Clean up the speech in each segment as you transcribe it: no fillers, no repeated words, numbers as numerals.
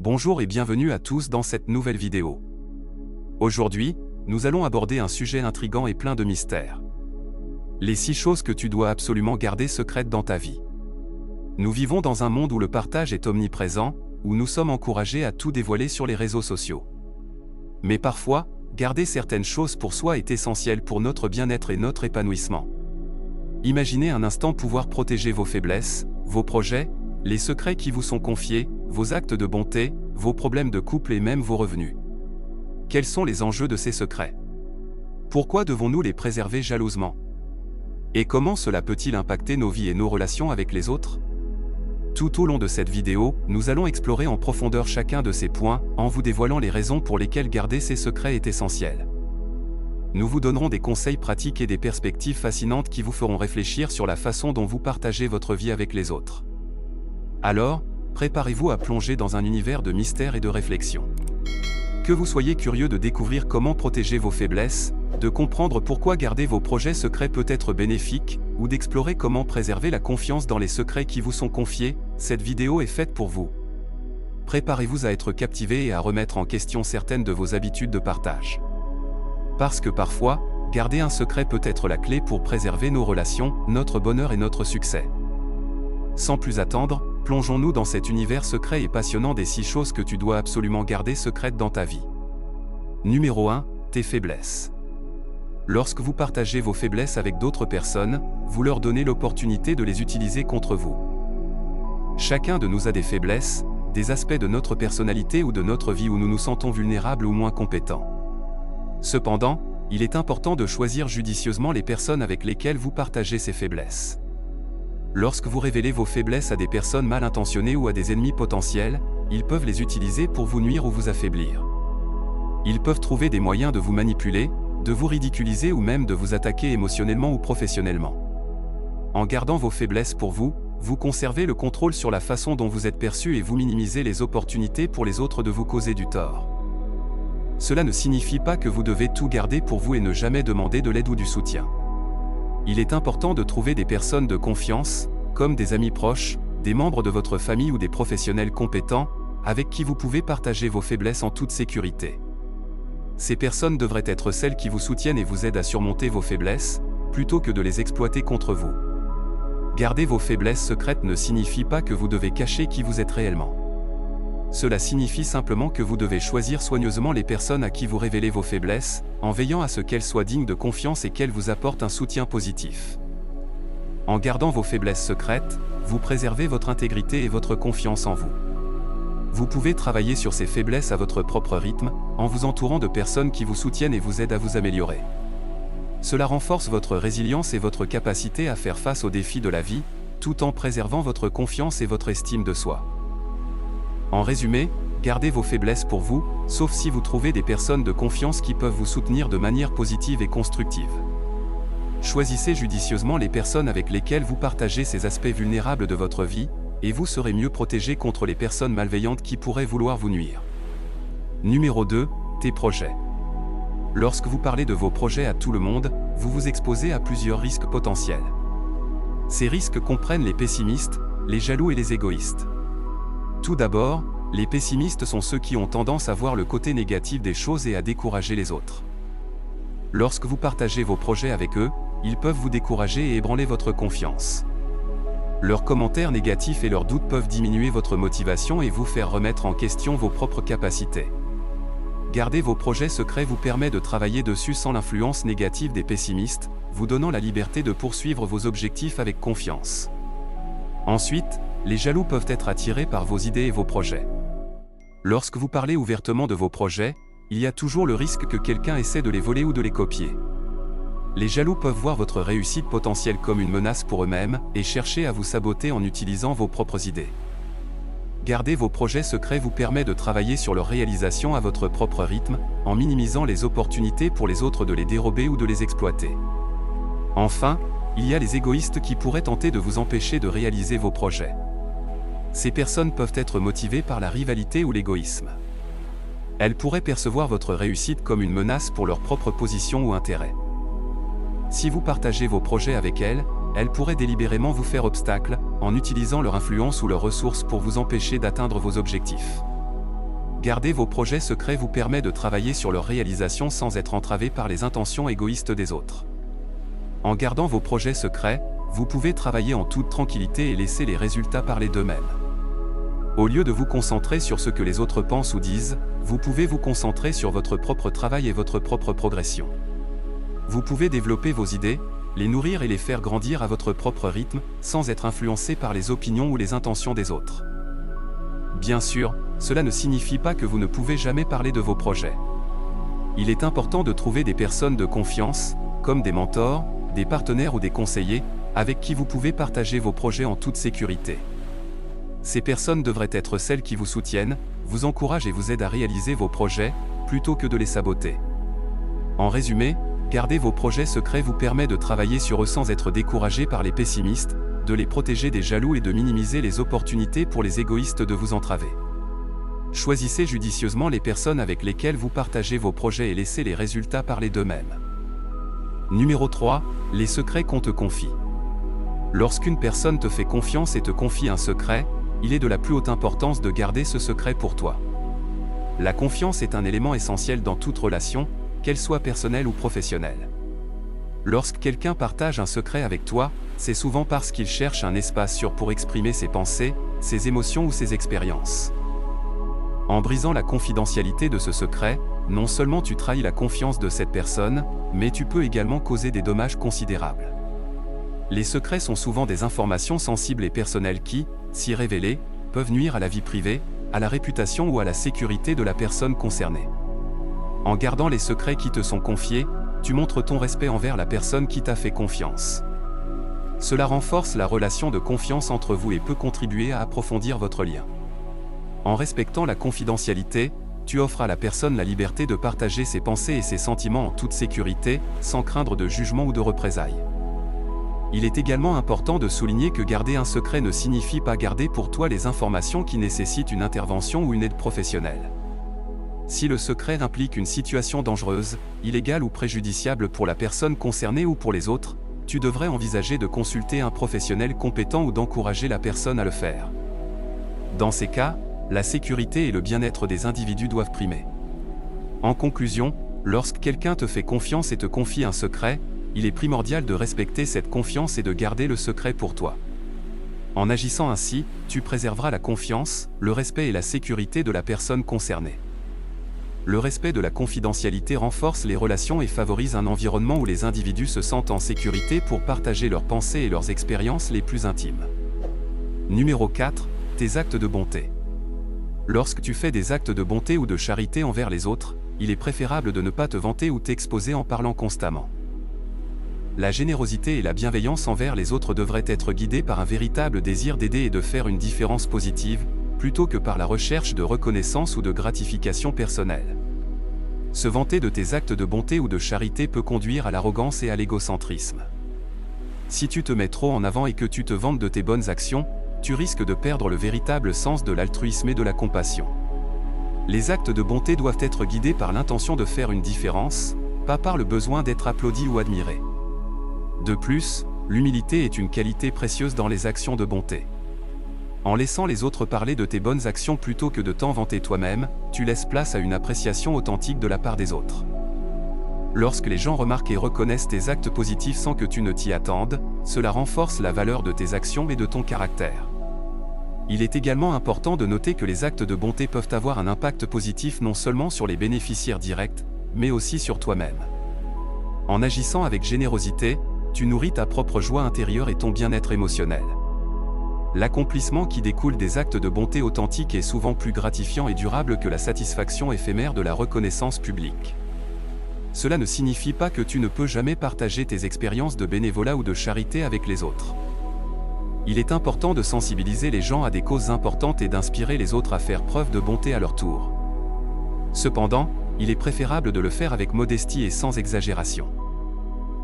Bonjour et bienvenue à tous dans cette nouvelle vidéo. Aujourd'hui, nous allons aborder un sujet intriguant et plein de mystères. Les 6 choses que tu dois absolument garder secrètes dans ta vie. Nous vivons dans un monde où le partage est omniprésent, où nous sommes encouragés à tout dévoiler sur les réseaux sociaux. Mais parfois, garder certaines choses pour soi est essentiel pour notre bien-être et notre épanouissement. Imaginez un instant pouvoir protéger vos faiblesses, vos projets, les secrets qui vous sont confiés, vos actes de bonté, vos problèmes de couple et même vos revenus. Quels sont les enjeux de ces secrets? Pourquoi devons-nous les préserver jalousement? Et comment cela peut-il impacter nos vies et nos relations avec les autres? Tout au long de cette vidéo, nous allons explorer en profondeur chacun de ces points, en vous dévoilant les raisons pour lesquelles garder ces secrets est essentiel. Nous vous donnerons des conseils pratiques et des perspectives fascinantes qui vous feront réfléchir sur la façon dont vous partagez votre vie avec les autres. Alors, préparez-vous à plonger dans un univers de mystère et de réflexion. Que vous soyez curieux de découvrir comment protéger vos faiblesses, de comprendre pourquoi garder vos projets secrets peut être bénéfique, ou d'explorer comment préserver la confiance dans les secrets qui vous sont confiés, cette vidéo est faite pour vous. Préparez-vous à être captivé et à remettre en question certaines de vos habitudes de partage. Parce que parfois, garder un secret peut être la clé pour préserver nos relations, notre bonheur et notre succès. Sans plus attendre, plongeons-nous dans cet univers secret et passionnant des 6 choses que tu dois absolument garder secrètes dans ta vie. Numéro 1, tes faiblesses. Lorsque vous partagez vos faiblesses avec d'autres personnes, vous leur donnez l'opportunité de les utiliser contre vous. Chacun de nous a des faiblesses, des aspects de notre personnalité ou de notre vie où nous nous sentons vulnérables ou moins compétents. Cependant, il est important de choisir judicieusement les personnes avec lesquelles vous partagez ces faiblesses. Lorsque vous révélez vos faiblesses à des personnes mal intentionnées ou à des ennemis potentiels, ils peuvent les utiliser pour vous nuire ou vous affaiblir. Ils peuvent trouver des moyens de vous manipuler, de vous ridiculiser ou même de vous attaquer émotionnellement ou professionnellement. En gardant vos faiblesses pour vous, vous conservez le contrôle sur la façon dont vous êtes perçu et vous minimisez les opportunités pour les autres de vous causer du tort. Cela ne signifie pas que vous devez tout garder pour vous et ne jamais demander de l'aide ou du soutien. Il est important de trouver des personnes de confiance, comme des amis proches, des membres de votre famille ou des professionnels compétents, avec qui vous pouvez partager vos faiblesses en toute sécurité. Ces personnes devraient être celles qui vous soutiennent et vous aident à surmonter vos faiblesses, plutôt que de les exploiter contre vous. Garder vos faiblesses secrètes ne signifie pas que vous devez cacher qui vous êtes réellement. Cela signifie simplement que vous devez choisir soigneusement les personnes à qui vous révélez vos faiblesses, en veillant à ce qu'elles soient dignes de confiance et qu'elles vous apportent un soutien positif. En gardant vos faiblesses secrètes, vous préservez votre intégrité et votre confiance en vous. Vous pouvez travailler sur ces faiblesses à votre propre rythme, en vous entourant de personnes qui vous soutiennent et vous aident à vous améliorer. Cela renforce votre résilience et votre capacité à faire face aux défis de la vie, tout en préservant votre confiance et votre estime de soi. En résumé, gardez vos faiblesses pour vous, sauf si vous trouvez des personnes de confiance qui peuvent vous soutenir de manière positive et constructive. Choisissez judicieusement les personnes avec lesquelles vous partagez ces aspects vulnérables de votre vie, et vous serez mieux protégé contre les personnes malveillantes qui pourraient vouloir vous nuire. Numéro 2, tes projets. Lorsque vous parlez de vos projets à tout le monde, vous vous exposez à plusieurs risques potentiels. Ces risques comprennent les pessimistes, les jaloux et les égoïstes. Tout d'abord, les pessimistes sont ceux qui ont tendance à voir le côté négatif des choses et à décourager les autres. Lorsque vous partagez vos projets avec eux, ils peuvent vous décourager et ébranler votre confiance. Leurs commentaires négatifs et leurs doutes peuvent diminuer votre motivation et vous faire remettre en question vos propres capacités. Garder vos projets secrets vous permet de travailler dessus sans l'influence négative des pessimistes, vous donnant la liberté de poursuivre vos objectifs avec confiance. Ensuite, les jaloux peuvent être attirés par vos idées et vos projets. Lorsque vous parlez ouvertement de vos projets, il y a toujours le risque que quelqu'un essaie de les voler ou de les copier. Les jaloux peuvent voir votre réussite potentielle comme une menace pour eux-mêmes et chercher à vous saboter en utilisant vos propres idées. Garder vos projets secrets vous permet de travailler sur leur réalisation à votre propre rythme, en minimisant les opportunités pour les autres de les dérober ou de les exploiter. Enfin, il y a les égoïstes qui pourraient tenter de vous empêcher de réaliser vos projets. Ces personnes peuvent être motivées par la rivalité ou l'égoïsme. Elles pourraient percevoir votre réussite comme une menace pour leur propre position ou intérêt. Si vous partagez vos projets avec elles, elles pourraient délibérément vous faire obstacle, en utilisant leur influence ou leurs ressources pour vous empêcher d'atteindre vos objectifs. Garder vos projets secrets vous permet de travailler sur leur réalisation sans être entravé par les intentions égoïstes des autres. En gardant vos projets secrets, vous pouvez travailler en toute tranquillité et laisser les résultats parler d'eux-mêmes. Au lieu de vous concentrer sur ce que les autres pensent ou disent, vous pouvez vous concentrer sur votre propre travail et votre propre progression. Vous pouvez développer vos idées, les nourrir et les faire grandir à votre propre rythme, sans être influencé par les opinions ou les intentions des autres. Bien sûr, cela ne signifie pas que vous ne pouvez jamais parler de vos projets. Il est important de trouver des personnes de confiance, comme des mentors, des partenaires ou des conseillers, avec qui vous pouvez partager vos projets en toute sécurité. Ces personnes devraient être celles qui vous soutiennent, vous encouragent et vous aident à réaliser vos projets, plutôt que de les saboter. En résumé, garder vos projets secrets vous permet de travailler sur eux sans être découragé par les pessimistes, de les protéger des jaloux et de minimiser les opportunités pour les égoïstes de vous entraver. Choisissez judicieusement les personnes avec lesquelles vous partagez vos projets et laissez les résultats parler d'eux-mêmes. Numéro 3. Les secrets qu'on te confie. Lorsqu'une personne te fait confiance et te confie un secret, il est de la plus haute importance de garder ce secret pour toi. La confiance est un élément essentiel dans toute relation, qu'elle soit personnelle ou professionnelle. Lorsque quelqu'un partage un secret avec toi, c'est souvent parce qu'il cherche un espace sûr pour exprimer ses pensées, ses émotions ou ses expériences. En brisant la confidentialité de ce secret, non seulement tu trahis la confiance de cette personne, mais tu peux également causer des dommages considérables. Les secrets sont souvent des informations sensibles et personnelles qui, si révélées, peuvent nuire à la vie privée, à la réputation ou à la sécurité de la personne concernée. En gardant les secrets qui te sont confiés, tu montres ton respect envers la personne qui t'a fait confiance. Cela renforce la relation de confiance entre vous et peut contribuer à approfondir votre lien. En respectant la confidentialité, tu offres à la personne la liberté de partager ses pensées et ses sentiments en toute sécurité, sans craindre de jugement ou de représailles. Il est également important de souligner que garder un secret ne signifie pas garder pour toi les informations qui nécessitent une intervention ou une aide professionnelle. Si le secret implique une situation dangereuse, illégale ou préjudiciable pour la personne concernée ou pour les autres, tu devrais envisager de consulter un professionnel compétent ou d'encourager la personne à le faire. Dans ces cas, la sécurité et le bien-être des individus doivent primer. En conclusion, lorsque quelqu'un te fait confiance et te confie un secret, il est primordial de respecter cette confiance et de garder le secret pour toi. En agissant ainsi, tu préserveras la confiance, le respect et la sécurité de la personne concernée. Le respect de la confidentialité renforce les relations et favorise un environnement où les individus se sentent en sécurité pour partager leurs pensées et leurs expériences les plus intimes. Numéro 4. Tes actes de bonté. Lorsque tu fais des actes de bonté ou de charité envers les autres, il est préférable de ne pas te vanter ou t'exposer en parlant constamment. La générosité et la bienveillance envers les autres devraient être guidées par un véritable désir d'aider et de faire une différence positive, plutôt que par la recherche de reconnaissance ou de gratification personnelle. Se vanter de tes actes de bonté ou de charité peut conduire à l'arrogance et à l'égocentrisme. Si tu te mets trop en avant et que tu te vantes de tes bonnes actions, tu risques de perdre le véritable sens de l'altruisme et de la compassion. Les actes de bonté doivent être guidés par l'intention de faire une différence, pas par le besoin d'être applaudi ou admiré. De plus, l'humilité est une qualité précieuse dans les actions de bonté. En laissant les autres parler de tes bonnes actions plutôt que de t'en vanter toi-même, tu laisses place à une appréciation authentique de la part des autres. Lorsque les gens remarquent et reconnaissent tes actes positifs sans que tu ne t'y attendes, cela renforce la valeur de tes actions et de ton caractère. Il est également important de noter que les actes de bonté peuvent avoir un impact positif non seulement sur les bénéficiaires directs, mais aussi sur toi-même. En agissant avec générosité, tu nourris ta propre joie intérieure et ton bien-être émotionnel. L'accomplissement qui découle des actes de bonté authentiques est souvent plus gratifiant et durable que la satisfaction éphémère de la reconnaissance publique. Cela ne signifie pas que tu ne peux jamais partager tes expériences de bénévolat ou de charité avec les autres. Il est important de sensibiliser les gens à des causes importantes et d'inspirer les autres à faire preuve de bonté à leur tour. Cependant, il est préférable de le faire avec modestie et sans exagération.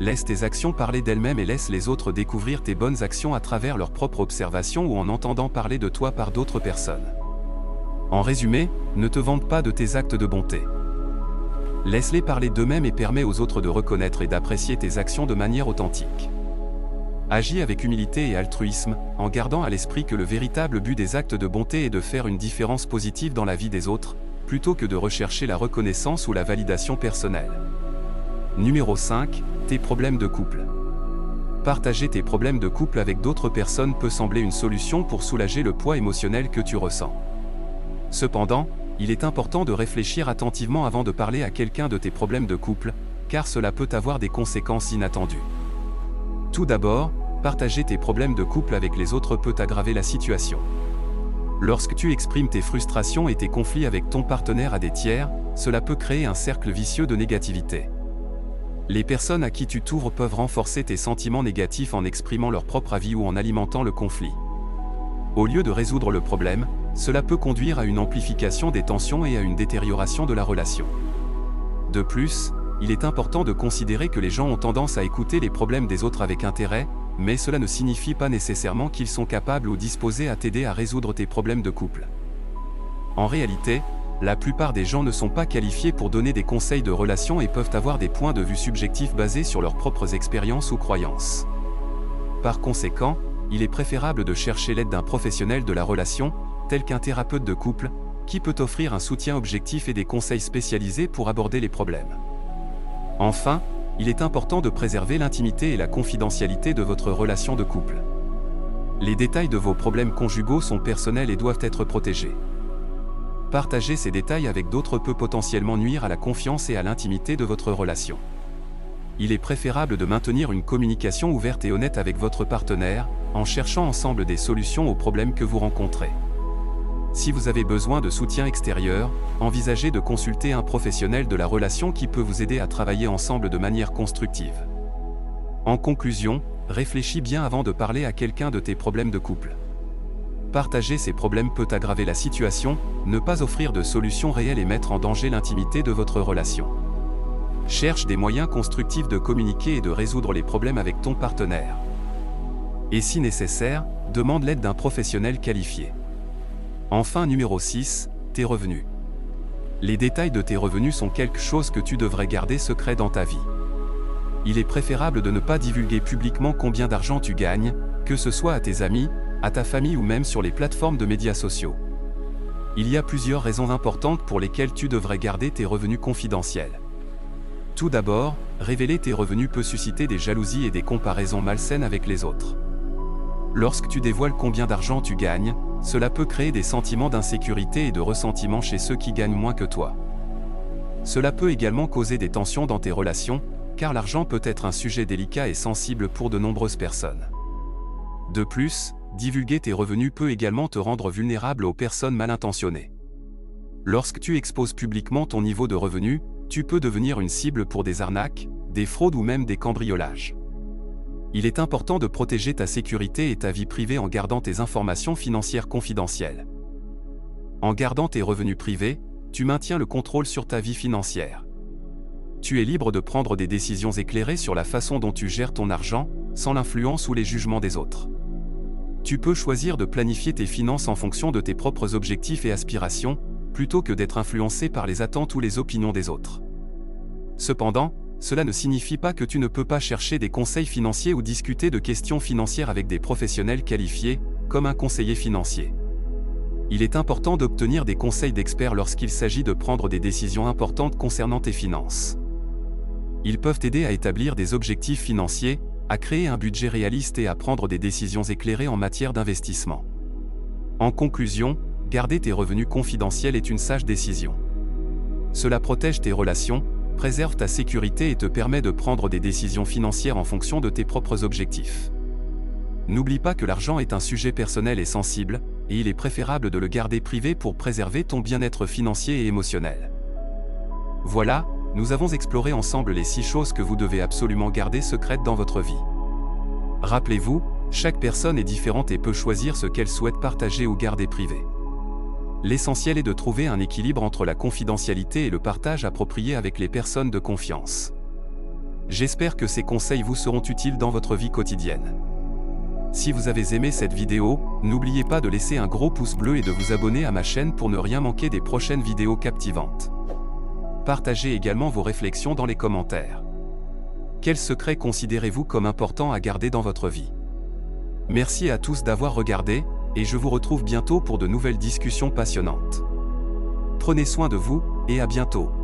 Laisse tes actions parler d'elles-mêmes et laisse les autres découvrir tes bonnes actions à travers leurs propres observations ou en entendant parler de toi par d'autres personnes. En résumé, ne te vante pas de tes actes de bonté. Laisse-les parler d'eux-mêmes et permets aux autres de reconnaître et d'apprécier tes actions de manière authentique. Agis avec humilité et altruisme, en gardant à l'esprit que le véritable but des actes de bonté est de faire une différence positive dans la vie des autres, plutôt que de rechercher la reconnaissance ou la validation personnelle. Numéro 5. Tes problèmes de couple. Partager tes problèmes de couple avec d'autres personnes peut sembler une solution pour soulager le poids émotionnel que tu ressens. Cependant, il est important de réfléchir attentivement avant de parler à quelqu'un de tes problèmes de couple, car cela peut avoir des conséquences inattendues. Tout d'abord, partager tes problèmes de couple avec les autres peut aggraver la situation. Lorsque tu exprimes tes frustrations et tes conflits avec ton partenaire à des tiers, cela peut créer un cercle vicieux de négativité. Les personnes à qui tu t'ouvres peuvent renforcer tes sentiments négatifs en exprimant leur propre avis ou en alimentant le conflit. Au lieu de résoudre le problème, cela peut conduire à une amplification des tensions et à une détérioration de la relation. De plus, il est important de considérer que les gens ont tendance à écouter les problèmes des autres avec intérêt, mais cela ne signifie pas nécessairement qu'ils sont capables ou disposés à t'aider à résoudre tes problèmes de couple. En réalité, la plupart des gens ne sont pas qualifiés pour donner des conseils de relation et peuvent avoir des points de vue subjectifs basés sur leurs propres expériences ou croyances. Par conséquent, il est préférable de chercher l'aide d'un professionnel de la relation, tel qu'un thérapeute de couple, qui peut offrir un soutien objectif et des conseils spécialisés pour aborder les problèmes. Enfin, il est important de préserver l'intimité et la confidentialité de votre relation de couple. Les détails de vos problèmes conjugaux sont personnels et doivent être protégés. Partager ces détails avec d'autres peut potentiellement nuire à la confiance et à l'intimité de votre relation. Il est préférable de maintenir une communication ouverte et honnête avec votre partenaire, en cherchant ensemble des solutions aux problèmes que vous rencontrez. Si vous avez besoin de soutien extérieur, envisagez de consulter un professionnel de la relation qui peut vous aider à travailler ensemble de manière constructive. En conclusion, réfléchis bien avant de parler à quelqu'un de tes problèmes de couple. Partager ces problèmes peut aggraver la situation, ne pas offrir de solutions réelles et mettre en danger l'intimité de votre relation. Cherche des moyens constructifs de communiquer et de résoudre les problèmes avec ton partenaire. Et si nécessaire, demande l'aide d'un professionnel qualifié. Enfin, numéro 6, tes revenus. Les détails de tes revenus sont quelque chose que tu devrais garder secret dans ta vie. Il est préférable de ne pas divulguer publiquement combien d'argent tu gagnes, que ce soit à tes amis, à ta famille ou même sur les plateformes de médias sociaux. Il y a plusieurs raisons importantes pour lesquelles tu devrais garder tes revenus confidentiels. Tout d'abord, révéler tes revenus peut susciter des jalousies et des comparaisons malsaines avec les autres. Lorsque tu dévoiles combien d'argent tu gagnes, cela peut créer des sentiments d'insécurité et de ressentiment chez ceux qui gagnent moins que toi. Cela peut également causer des tensions dans tes relations, car l'argent peut être un sujet délicat et sensible pour de nombreuses personnes. De plus, divulguer tes revenus peut également te rendre vulnérable aux personnes mal intentionnées. Lorsque tu exposes publiquement ton niveau de revenus, tu peux devenir une cible pour des arnaques, des fraudes ou même des cambriolages. Il est important de protéger ta sécurité et ta vie privée en gardant tes informations financières confidentielles. En gardant tes revenus privés, tu maintiens le contrôle sur ta vie financière. Tu es libre de prendre des décisions éclairées sur la façon dont tu gères ton argent, sans l'influence ou les jugements des autres. Tu peux choisir de planifier tes finances en fonction de tes propres objectifs et aspirations, plutôt que d'être influencé par les attentes ou les opinions des autres. Cependant, cela ne signifie pas que tu ne peux pas chercher des conseils financiers ou discuter de questions financières avec des professionnels qualifiés, comme un conseiller financier. Il est important d'obtenir des conseils d'experts lorsqu'il s'agit de prendre des décisions importantes concernant tes finances. Ils peuvent t'aider à établir des objectifs financiers, à créer un budget réaliste et à prendre des décisions éclairées en matière d'investissement. En conclusion, garder tes revenus confidentiels est une sage décision. Cela protège tes relations, préserve ta sécurité et te permet de prendre des décisions financières en fonction de tes propres objectifs. N'oublie pas que l'argent est un sujet personnel et sensible, et il est préférable de le garder privé pour préserver ton bien-être financier et émotionnel. Voilà, nous avons exploré ensemble les 6 choses que vous devez absolument garder secrètes dans votre vie. Rappelez-vous, chaque personne est différente et peut choisir ce qu'elle souhaite partager ou garder privé. L'essentiel est de trouver un équilibre entre la confidentialité et le partage approprié avec les personnes de confiance. J'espère que ces conseils vous seront utiles dans votre vie quotidienne. Si vous avez aimé cette vidéo, n'oubliez pas de laisser un gros pouce bleu et de vous abonner à ma chaîne pour ne rien manquer des prochaines vidéos captivantes. Partagez également vos réflexions dans les commentaires. Quels secrets considérez-vous comme importants à garder dans votre vie? Merci à tous d'avoir regardé, et je vous retrouve bientôt pour de nouvelles discussions passionnantes. Prenez soin de vous, et à bientôt.